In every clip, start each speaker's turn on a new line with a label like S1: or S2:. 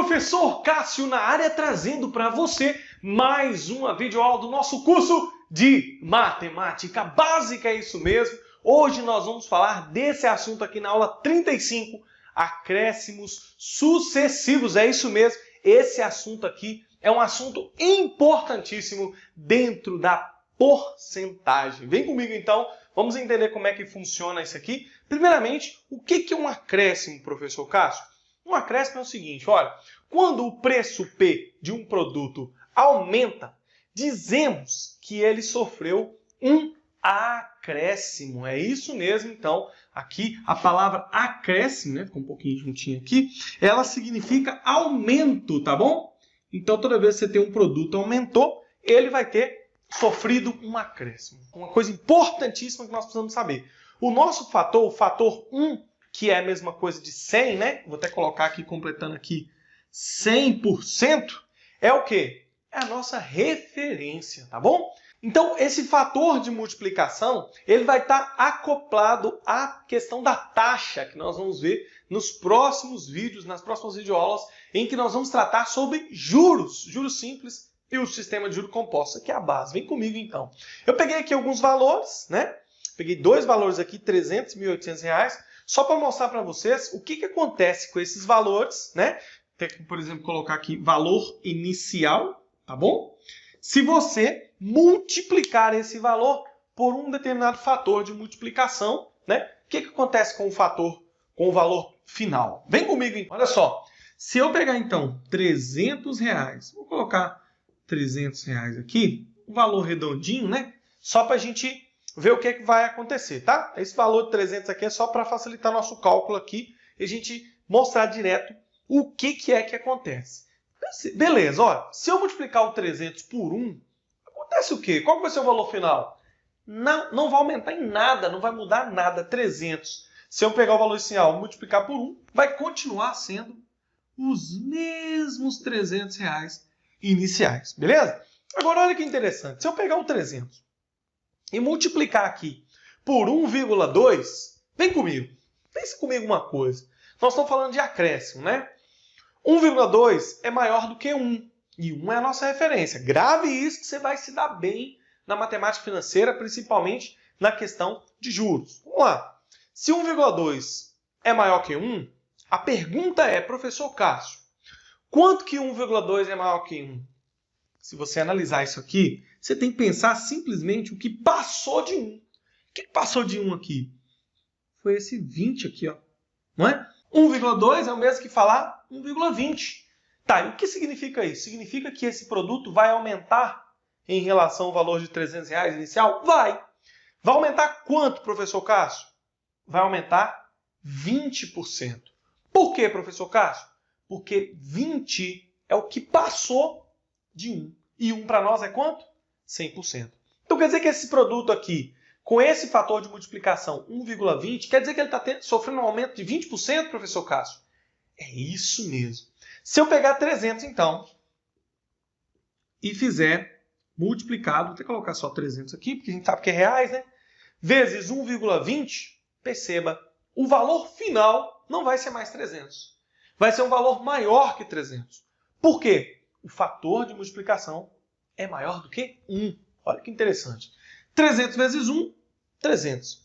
S1: Professor Cássio na área, trazendo para você mais uma videoaula do nosso curso de Matemática Básica, é isso mesmo. Hoje nós vamos falar desse assunto aqui na aula 35, acréscimos sucessivos, é isso mesmo. Esse assunto aqui é um assunto importantíssimo dentro da porcentagem. Vem comigo então, vamos entender como é que funciona isso aqui. Primeiramente, o que é um acréscimo, professor Cássio? Um acréscimo é o seguinte, olha, quando o preço P de um produto aumenta, dizemos que ele sofreu um acréscimo. É isso mesmo, então, aqui a palavra acréscimo, né, ficou um pouquinho juntinho aqui, ela significa aumento, tá bom? Então, toda vez que você tem um produto aumentou, ele vai ter sofrido um acréscimo. Uma coisa importantíssima que nós precisamos saber. O nosso fator, o fator 1, que é a mesma coisa de 100, né? Vou até colocar aqui, completando aqui, 100%, é o quê? É a nossa referência, tá bom? Então, esse fator de multiplicação, ele vai estar acoplado à questão da taxa, que nós vamos ver nos próximos vídeos, nas próximas videoaulas, em que nós vamos tratar sobre juros, juros simples e o sistema de juros compostos, que é a base. Vem comigo, então. Eu peguei aqui alguns valores, né? Peguei dois valores aqui, R$ 300 e R$ 1.800, só para mostrar para vocês o que acontece com esses valores, né? Tem que, por exemplo, colocar aqui valor inicial, tá bom? Se você multiplicar esse valor por um determinado fator de multiplicação, né? O que acontece com o fator, com o valor final? Vem comigo, então. Olha só. Se eu pegar, então, R$300, vou colocar R$300 aqui, um valor redondinho, né? Só para a gente ver o que vai acontecer, tá? Esse valor de 300 aqui é só para facilitar nosso cálculo aqui e a gente mostrar direto o que é que acontece. Beleza, olha, se eu multiplicar o 300 por 1, acontece o quê? Qual vai ser o valor final? Não vai aumentar em nada, não vai mudar nada. 300. Se eu pegar o valor inicial e multiplicar por 1, vai continuar sendo os mesmos R$300 iniciais, beleza? Agora, olha que interessante. Se eu pegar o 300 e multiplicar aqui por 1,2, vem comigo. Pense comigo uma coisa. Nós estamos falando de acréscimo, né? 1,2 é maior do que 1. E 1 é a nossa referência. Grave isso que você vai se dar bem na matemática financeira, principalmente na questão de juros. Vamos lá. Se 1,2 é maior que 1, a pergunta é, professor Cássio, quanto que 1,2 é maior que 1? Se você analisar isso aqui, você tem que pensar simplesmente o que passou de 1. O que passou de 1 aqui? Foi esse 20 aqui, ó. Não é? 1,2 é o mesmo que falar 1,20. Tá, e o que significa isso? Significa que esse produto vai aumentar em relação ao valor de R$300 inicial? Vai. Vai aumentar quanto, professor Cássio? Vai aumentar 20%. Por quê, professor Cássio? Porque 20 é o que passou de 1. E 1 para nós é quanto? 100%. Então quer dizer que esse produto aqui, com esse fator de multiplicação 1,20, quer dizer que ele está sofrendo um aumento de 20%, professor Cássio? É isso mesmo. Se eu pegar 300, então, e fizer multiplicado, vou até colocar só 300 aqui, porque a gente sabe que é reais, né? Vezes 1,20, perceba, o valor final não vai ser mais 300. Vai ser um valor maior que 300. Por quê? O fator de multiplicação é maior do que 1. Olha que interessante. 300 vezes 1, 300.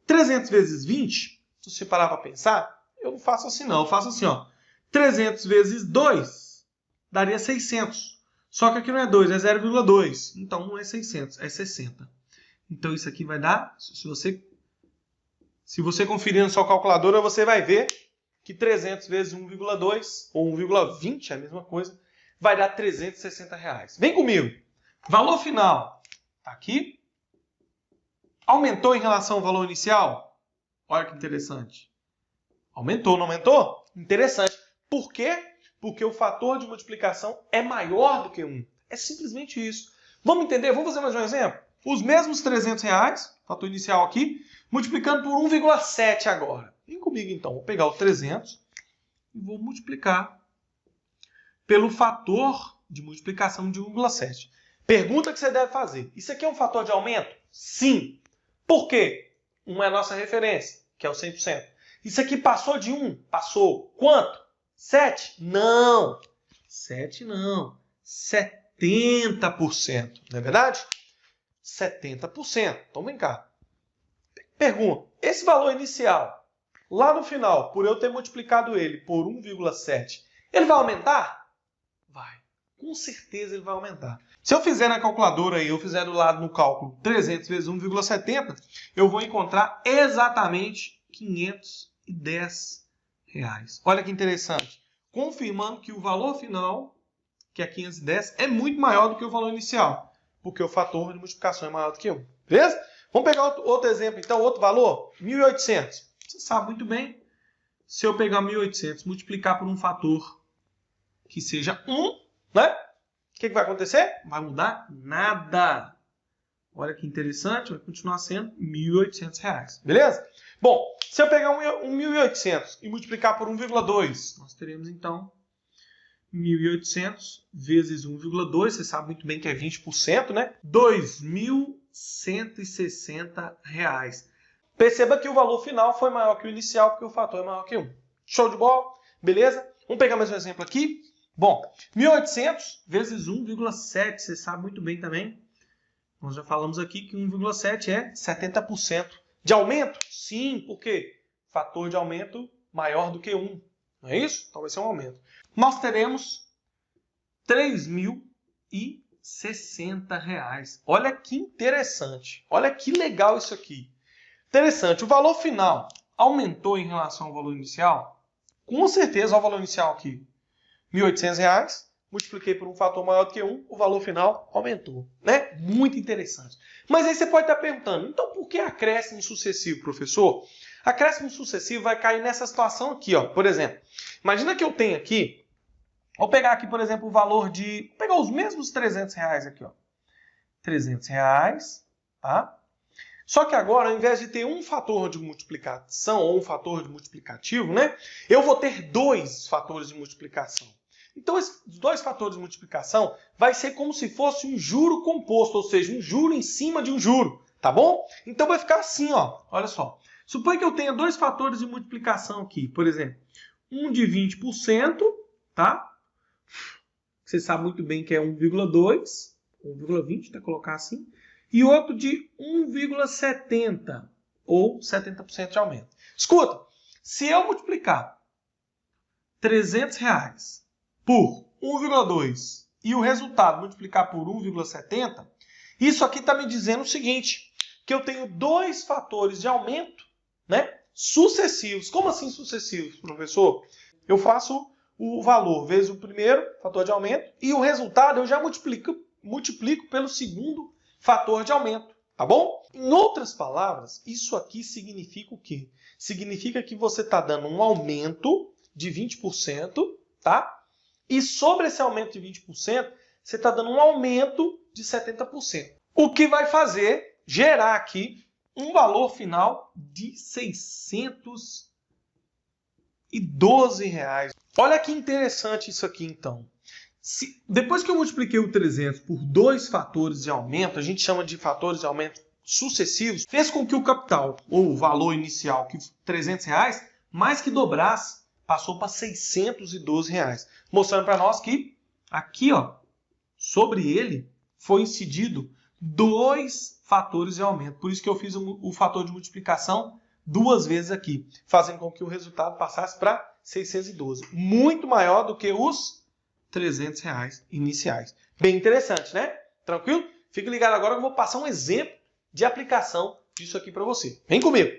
S1: 300 vezes 20, se você parar para pensar, eu não faço assim não. Eu faço assim, ó. 300 vezes 2 daria 600. Só que aqui não é 2, é 0,2. Então não é 600, é 60. Então isso aqui vai dar, se você conferir na sua calculadora, você vai ver que 300 vezes 1,2 ou 1,20 é a mesma coisa, vai dar R$360. Vem comigo. Valor final está aqui. Aumentou em relação ao valor inicial? Olha que interessante. Aumentou, não aumentou? Interessante. Por quê? Porque o fator de multiplicação é maior do que 1. É simplesmente isso. Vamos entender? Vamos fazer mais um exemplo? Os mesmos R$300, fator inicial aqui, multiplicando por 1,7 agora. Vem comigo então. Vou pegar o 300 e vou multiplicar pelo fator de multiplicação de 1,7. Pergunta que você deve fazer. Isso aqui é um fator de aumento? Sim. Por quê? 1 é a nossa referência, que é o 100%. Isso aqui passou de 1? Passou. Quanto? 7? Não. 7 não. 70%. Não é verdade? 70%. Então vem cá. Pergunta. Esse valor inicial, lá no final, por eu ter multiplicado ele por 1,7, ele vai aumentar? Vai. Com certeza ele vai aumentar. Se eu fizer na calculadora aí, eu fizer do lado no cálculo 300 vezes 1,70, eu vou encontrar exatamente R$510. Olha que interessante. Confirmando que o valor final, que é 510, é muito maior do que o valor inicial, porque o fator de multiplicação é maior do que 1. Beleza? Vamos pegar outro exemplo, então, outro valor, 1.800. Você sabe muito bem, se eu pegar 1.800 e multiplicar por um fator que seja 1, né? O que vai acontecer? Não vai mudar nada. Olha que interessante, vai continuar sendo R$1.800. Beleza? Bom, se eu pegar 1.800 e multiplicar por 1,2, nós teremos então 1.800 vezes 1,2, você sabe muito bem que é 20%, né? R$2.160. Perceba que o valor final foi maior que o inicial, porque o fator é maior que 1. Show de bola? Beleza? Vamos pegar mais um exemplo aqui. Bom, 1.800 vezes 1,7, você sabe muito bem também. Nós já falamos aqui que 1,7 é 70%. De aumento? Sim, por quê? Fator de aumento maior do que 1. Não é isso? Então vai ser um aumento. Nós teremos R$3.060. Olha que interessante. Olha que legal isso aqui. Interessante. O valor final aumentou em relação ao valor inicial? Com certeza, olha o valor inicial aqui. R$1.800. Multipliquei por um fator maior do que 1, o valor final aumentou, né? Muito interessante. Mas aí você pode estar perguntando, então por que acréscimo sucessivo, professor? Acréscimo sucessivo vai cair nessa situação aqui, ó. Por exemplo, imagina que eu tenho aqui, vou pegar aqui, por exemplo, o valor de, vou pegar os mesmos R$300 aqui, ó. R$300, tá? Só que agora, ao invés de ter um fator de multiplicação ou um fator de multiplicativo, né? Eu vou ter dois fatores de multiplicação. Então, esses dois fatores de multiplicação vai ser como se fosse um juro composto, ou seja, um juro em cima de um juro, tá bom? Então, vai ficar assim, ó. Olha só. Suponha que eu tenha dois fatores de multiplicação aqui. Por exemplo, um de 20%, tá? Você sabe muito bem que é 1,2, 1,20, tá? Colocar assim. E outro de 1,70, ou 70% de aumento. Escuta, se eu multiplicar R$300 por 1,2 e o resultado multiplicar por 1,70, isso aqui está me dizendo o seguinte, que eu tenho dois fatores de aumento, né, sucessivos. Como assim sucessivos, professor? Eu faço o valor vezes o primeiro fator de aumento e o resultado eu já multiplico pelo segundo fator de aumento, tá bom? Em outras palavras, isso aqui significa o quê? Significa que você está dando um aumento de 20%, tá? E sobre esse aumento de 20%, você está dando um aumento de 70%. O que vai fazer gerar aqui um valor final de R$612. Olha que interessante isso aqui, então. Depois que eu multipliquei o 300 por dois fatores de aumento, a gente chama de fatores de aumento sucessivos, fez com que o capital, ou o valor inicial, que R$300, mais que dobrasse, passou para R$612. Mostrando para nós que aqui, ó, sobre ele, foi incidido dois fatores de aumento. Por isso que eu fiz o fator de multiplicação duas vezes aqui, fazendo com que o resultado passasse para 612. Muito maior do que os R$300 iniciais. Bem interessante, né? Tranquilo? Fique ligado agora que eu vou passar um exemplo de aplicação disso aqui para você. Vem comigo!